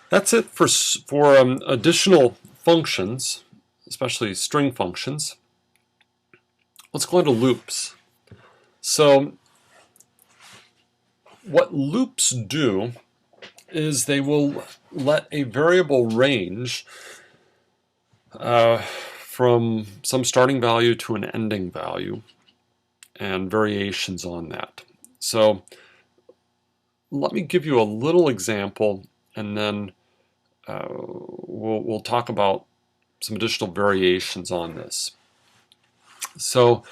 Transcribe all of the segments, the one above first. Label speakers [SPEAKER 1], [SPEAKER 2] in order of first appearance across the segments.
[SPEAKER 1] That's it for additional functions, especially string functions. Let's go into loops. So what loops do is they will let a variable range from some starting value to an ending value and variations on that. So let me give you a little example, and then we'll talk about some additional variations on this. So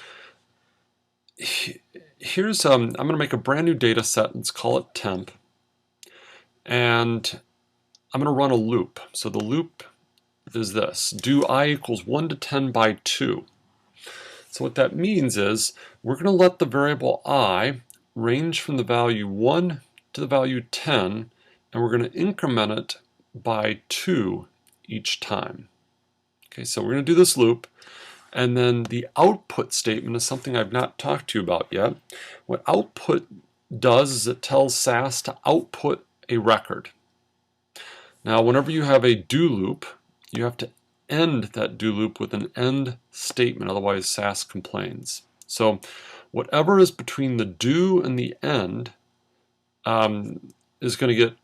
[SPEAKER 1] here's I'm going to make a brand new data set. Let's call it temp, and I'm going to run a loop. So the loop is this: do I equals 1 to 10 by 2. So what that means is we're going to let the variable I range from the value 1 to the value 10, and we're going to increment it by 2 each time. Okay, so we're going to do this loop, and then the output statement is something I've not talked to you about yet. What output does is it tells SAS to output a record. Now, whenever you have a do loop, you have to end that do loop with an end statement, otherwise SAS complains. So whatever is between the do and the end is going to get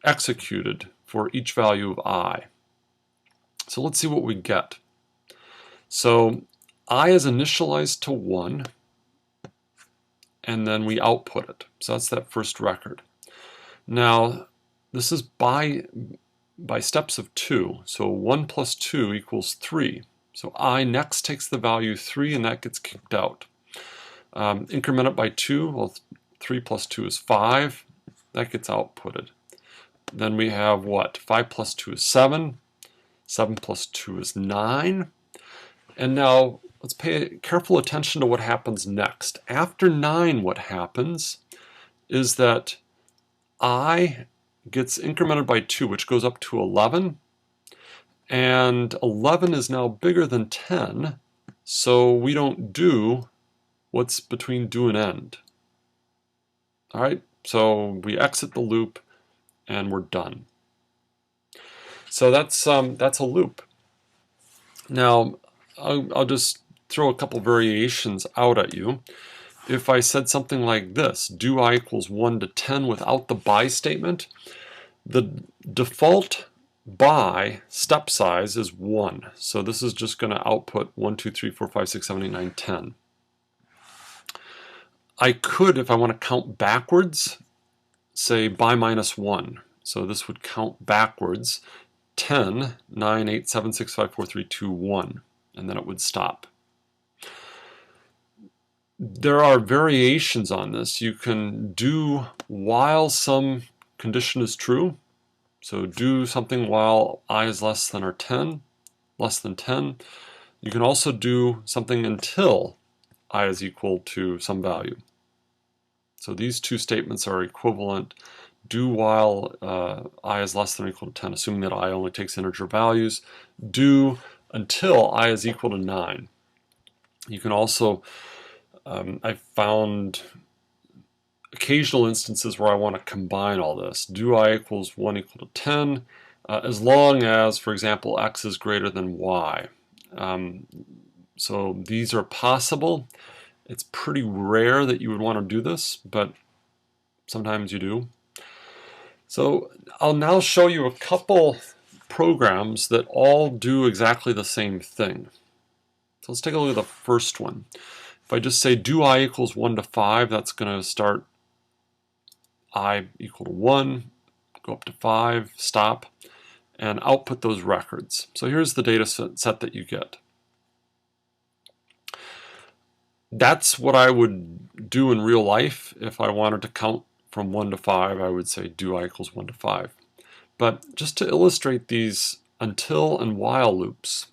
[SPEAKER 1] executed for each value of I. So let's see what we get. So I is initialized to 1, and then we output it. So that's that first record. Now this is by steps of 2. So 1 plus 2 equals 3. So I next takes the value 3, and that gets kicked out. Increment it by 2. Well, 3 plus 2 is 5. That gets outputted. Then we have what? 5 plus 2 is 7. 7 plus 2 is 9. And now let's pay careful attention to what happens next. After 9, what happens is that I gets incremented by 2, which goes up to 11. And 11 is now bigger than 10, so we don't do what's between do and end. All right, so we exit the loop, and we're done. So that's a loop. Now, I'll just throw a couple variations out at you. If I said something like this, do I equals 1 to 10 without the by statement, the default by step size is 1. So this is just going to output 1, 2, 3, 4, 5, 6, 7, 8, 9, 10. I could, if I want to count backwards, say by minus 1. So this would count backwards 10, 9, 8, 7, 6, 5, 4, 3, 2, 1, and then it would stop. There are variations on this. You can do while some condition is true. So do something while I is less than or 10, less than 10. You can also do something until I is equal to some value. So these two statements are equivalent. Do while I is less than or equal to 10, assuming that I only takes integer values. Do until I is equal to 9. You can also, I've found occasional instances where I want to combine all this. Do I equals 1 equal to 10, as long as, for example, x is greater than y. So these are possible. It's pretty rare that you would want to do this, but sometimes you do. So I'll now show you a couple programs that all do exactly the same thing. So let's take a look at the first one. If I just say do I equals 1 to 5, that's going to start I equal to 1, go up to 5, stop, and output those records. So here's the data set that you get. That's what I would do in real life. If I wanted to count from 1 to 5, I would say do I equals 1 to 5. But just to illustrate these until and while loops,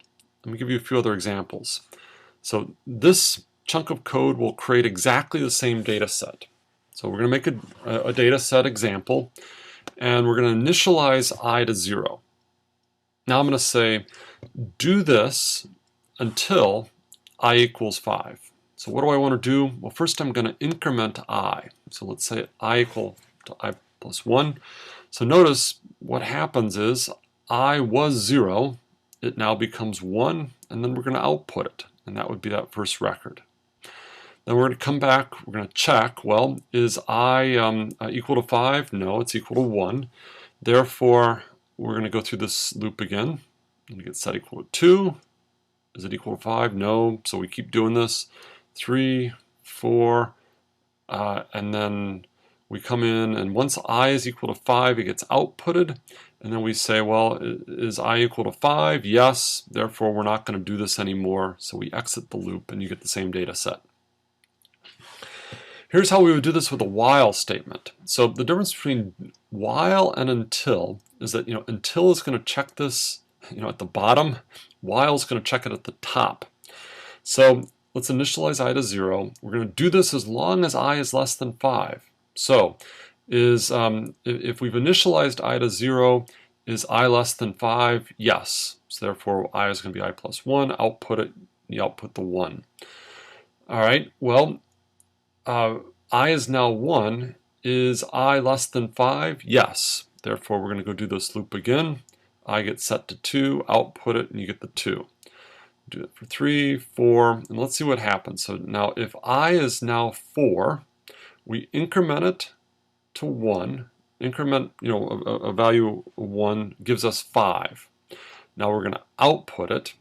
[SPEAKER 1] let me give you a few other examples. So this chunk of code will create exactly the same data set. So we're going to make a data set example, and we're going to initialize I to 0. Now I'm going to say do this until I equals 5. So what do I want to do? Well, first I'm going to increment I. So let's say I equal to I plus 1. So notice what happens is I was 0, it now becomes 1, and then we're going to output it, and that would be that first record. Then we're going to come back, we're going to check, well, is I equal to 5? No, it's equal to 1. Therefore, we're going to go through this loop again and get set equal to 2. Is it equal to 5? No, so we keep doing this. 3, 4, and then we come in, and once I is equal to 5, it gets outputted, and then we say, well, is I equal to 5? Yes, therefore we're not going to do this anymore, so we exit the loop and you get the same data set. Here's how we would do this with a while statement. So the difference between while and until is that, until is going to check this, at the bottom. While is going to check it at the top. So let's initialize I to 0. We're going to do this as long as I is less than 5. So if we've initialized I to 0, is I less than 5? Yes. So therefore I is going to be I plus 1. Output it. You output the 1. All right. Well, I is now 1. Is I less than 5? Yes. Therefore, we're going to go do this loop again. I get set to 2, output it, and you get the 2. Do it for 3, 4, and let's see what happens. So now if I is now 4, we increment it to 1. Increment, a value of 1 gives us 5. Now we're going to output it.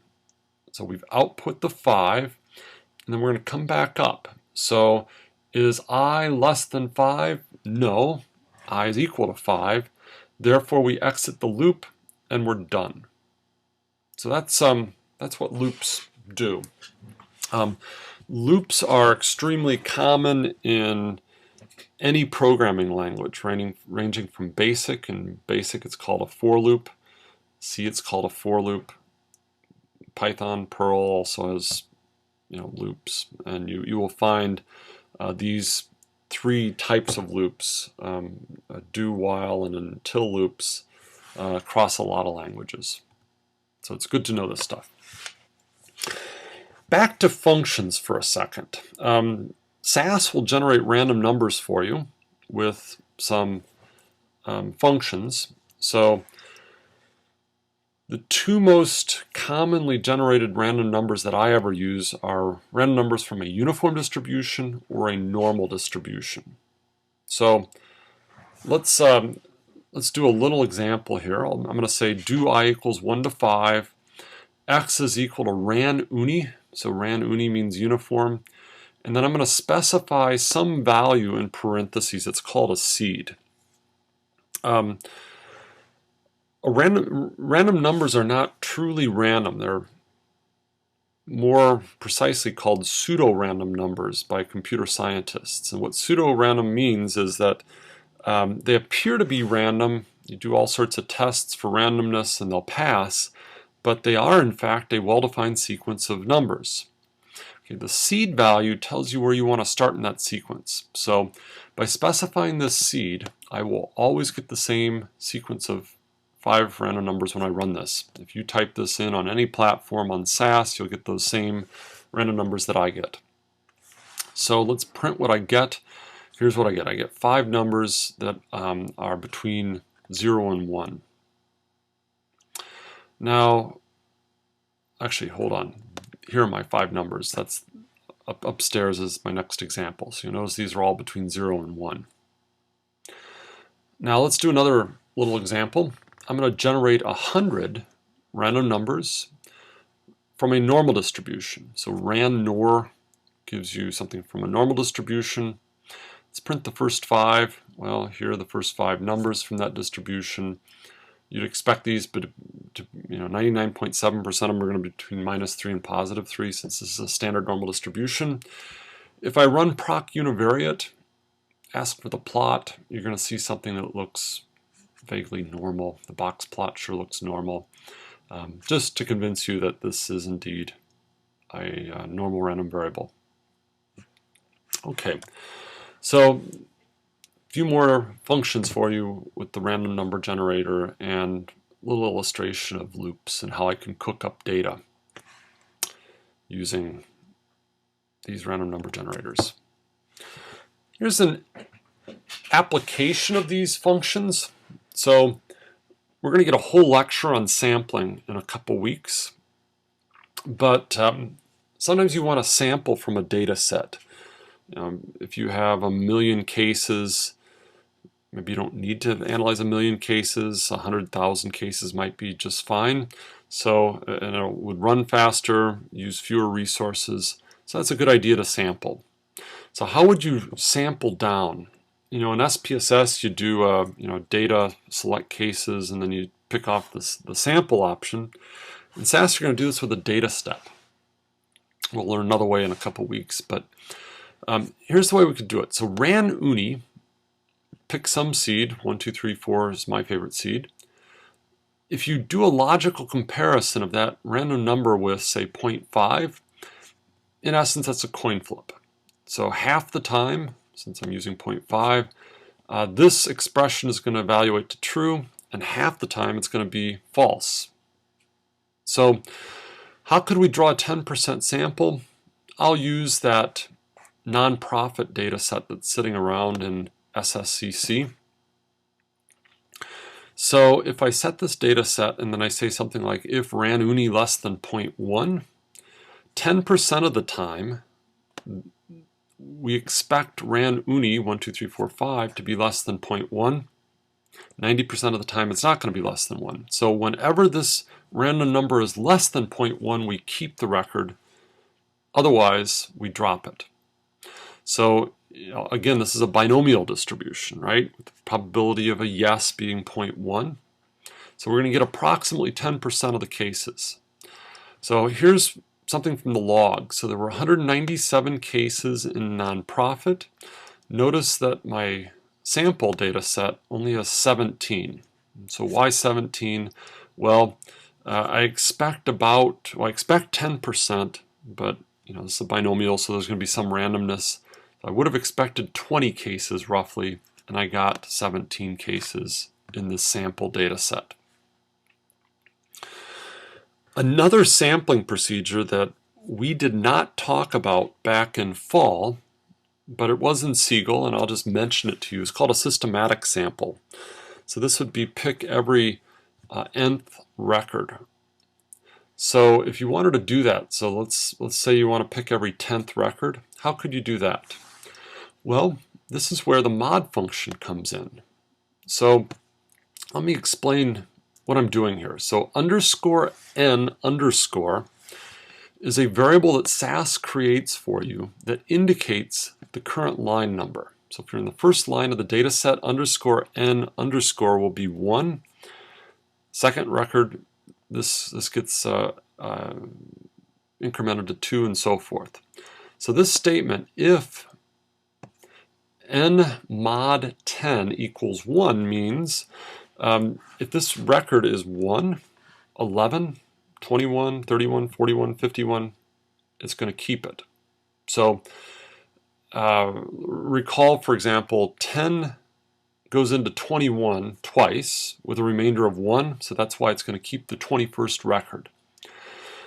[SPEAKER 1] So we've output the 5, and then we're going to come back up. So is I less than 5? No. I is equal to 5. Therefore, we exit the loop, and we're done. So that's what loops do. Loops are extremely common in any programming language, ranging from basic. In basic, it's called a for loop. C, it's called a for loop. Python, Perl also has loops, and you will find these 3 types of loops, do, while, and until loops, across a lot of languages. So it's good to know this stuff. Back to functions for a second. SAS will generate random numbers for you with some functions. So the 2 most commonly generated random numbers that I ever use are random numbers from a uniform distribution or a normal distribution. So let's do a little example here. I'm going to say do I equals 1 to 5. X is equal to ran uni. So ran uni means uniform. And then I'm going to specify some value in parentheses. It's called a seed. Random numbers are not truly random. They're more precisely called pseudo-random numbers by computer scientists. And what pseudo-random means is that they appear to be random. You do all sorts of tests for randomness and they'll pass, but they are in fact a well-defined sequence of numbers. Okay, the seed value tells you where you want to start in that sequence. So by specifying this seed, I will always get the same sequence of 5 random numbers when I run this. If you type this in on any platform on SAS, you'll get those same random numbers that I get. So let's print what I get. Here's what I get. I get 5 numbers that are between 0 and 1. Now, actually, hold on. Here are my 5 numbers. That's upstairs is my next example. So you notice these are all between 0 and 1. Now let's do another little example. I'm going to generate 100 random numbers from a normal distribution. So ran nor gives you something from a normal distribution. Let's print the first 5. Well, here are the first 5 numbers from that distribution. You'd expect these, but 99.7% of them are going to be between -3 and +3, since this is a standard normal distribution. If I run proc univariate, ask for the plot, you're going to see something that looks vaguely normal. The box plot sure looks normal. Just to convince you that this is indeed a normal random variable. Okay, so a few more functions for you with the random number generator and a little illustration of loops and how I can cook up data using these random number generators. Here's an application of these functions. So we're going to get a whole lecture on sampling in a couple weeks, but sometimes you want to sample from a data set. If you have 1,000,000 cases, maybe you don't need to analyze 1,000,000 cases. 100,000 cases might be just fine. So, and it would run faster, use fewer resources. So that's a good idea to sample. So how would you sample down? In SPSS, you do data, select cases, and then you pick off the sample option. In SAS, you're going to do this with a data step. We'll learn another way in a couple weeks, but here's the way we could do it. So ran uni, pick some seed. 1, 2, 3, 4 is my favorite seed. If you do a logical comparison of that random number with, say, 0.5, in essence, that's a coin flip. So half the time, since I'm using 0.5, this expression is going to evaluate to true, and half the time it's going to be false. So how could we draw a 10% sample? I'll use that nonprofit data set that's sitting around in SSCC. So if I set this data set and then I say something like if ran uni less than 0.1, 10% of the time we expect ran uni 1, 2, 3, 4, 5 to be less than 0.1. 90% of the time it's not going to be less than 1. So whenever this random number is less than 0.1, we keep the record. Otherwise, we drop it. So again, this is a binomial distribution, right? With the probability of a yes being 0.1. So we're going to get approximately 10% of the cases. So here's something from the log. So there were 197 cases in nonprofit. Notice that my sample data set only has 17. So why 17? Well, I expect 10%, but this is a binomial, so there's going to be some randomness. I would have expected 20 cases roughly, and I got 17 cases in this sample data set. Another sampling procedure that we did not talk about back in fall, but it was in Siegel, and I'll just mention it to you, is called a systematic sample. So this would be pick every nth record. So if you wanted to do that, so let's say you want to pick every 10th record, how could you do that? Well, this is where the mod function comes in. So let me explain what I'm doing here. So underscore n underscore is a variable that SAS creates for you that indicates the current line number. So if you're in the first line of the data set, underscore n underscore will be 1. Second record, this gets incremented to 2 and so forth. So this statement, if n mod 10 equals 1, means if this record is 1, 11, 21, 31, 41, 51, it's going to keep it. So recall, for example, 10 goes into 21 twice with a remainder of 1, so that's why it's going to keep the 21st record.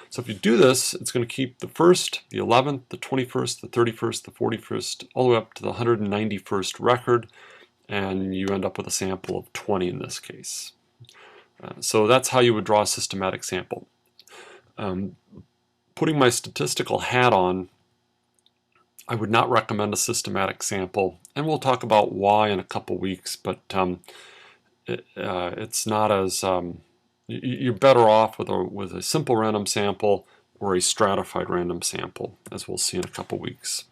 [SPEAKER 1] So if you do this, it's going to keep the 1st, the 11th, the 21st, the 31st, the 41st, all the way up to the 191st record, and you end up with a sample of 20 in this case. So that's how you would draw a systematic sample. Putting my statistical hat on, I would not recommend a systematic sample, and we'll talk about why in a couple weeks, but it's not as... you're better off with a simple random sample or a stratified random sample, as we'll see in a couple weeks.